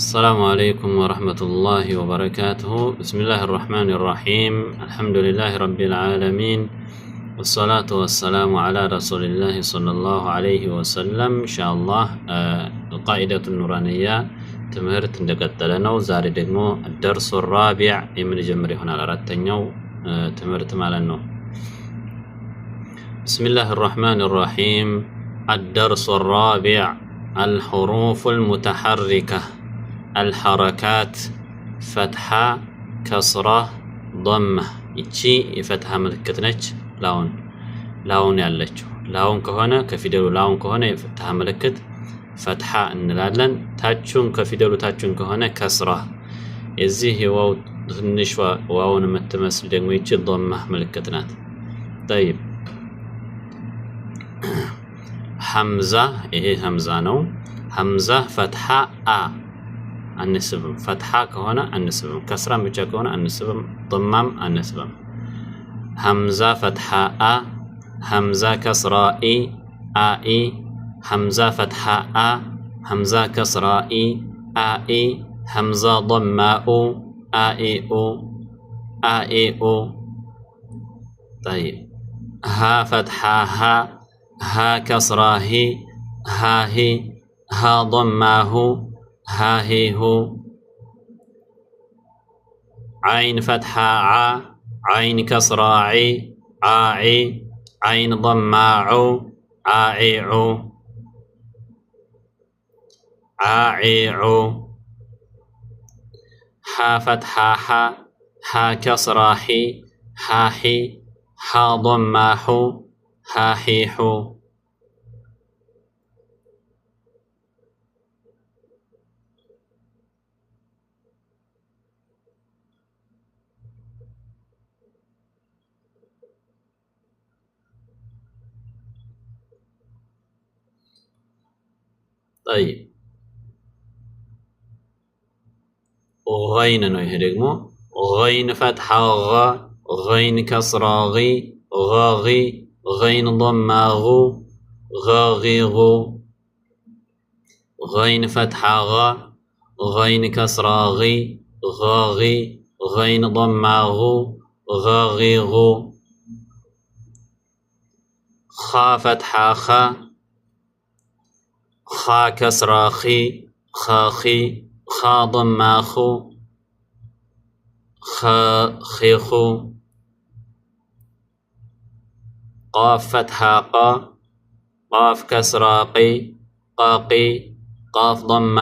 السلام عليكم ورحمة الله وبركاته. بسم الله الرحمن الرحيم. الحمد لله رب العالمين، والصلاة والسلام على رسول الله صلى الله عليه وسلم. إن شاء الله القاعدة النورانية تمهرت እንደቀጠለነው ዛሬ ደግሞ الدرس الرابع የምንጀምር ይሆናል። አራተኛው ትምህርት ማለት ነው። بسم الله الرحمن الرحيم. الدرس الرابع الحروف المتحركة، الحركات فتحة كسرة ضمة. يتشي يفتحها ملكتنش لاون يالجو لاون كهنا كفيدلو لاون كهنا يفتحها ملكت فتحة እንላለን። ታቹን ከፊደሉ ታቹን ከሆነ كسرة የዚህ ዋው ትንሽ ዋውን የምትመስል ደግሞ ይቺ ضمة ምልክት ናት። طيب حمزة ይሄ حمزة ነው። حمزة فتحة አ አንስብም። فتحة ከሆነ አንስብም። كسرة ብቻ ከሆነ አንስብም። ضمام አንስብም። حمزة فتحة አ حمزة كسرة ኢ آئي. حمزة فتحة آ حمزة كسرة إي آئي. حمزة ضماء آئي أو آئي أو. طيب ها فتحة ها ها كسرة هي ها هي ها ضماه ها هي هو. عين فتحة ع عين كسرة عي عاعي. عين ضماع عاعيعو عاعيعو. حا فتحة حا حا كسرة حي حا حي حا ضماح حا حيحو. طيب غين ነው ይሄ ደግሞ غين فتحة غ غين كسرة غي غاغي غين ضمة غو غاغيغو. غين فتحة غ غين كسرة غي غاغي غين ضمة غو غاغيغو. خا فتحة خا خا كسرة خي خاخي خا ضمة خو خيخو. قاف فتحة قا قاف كسرة قي قاقي قاف ضمة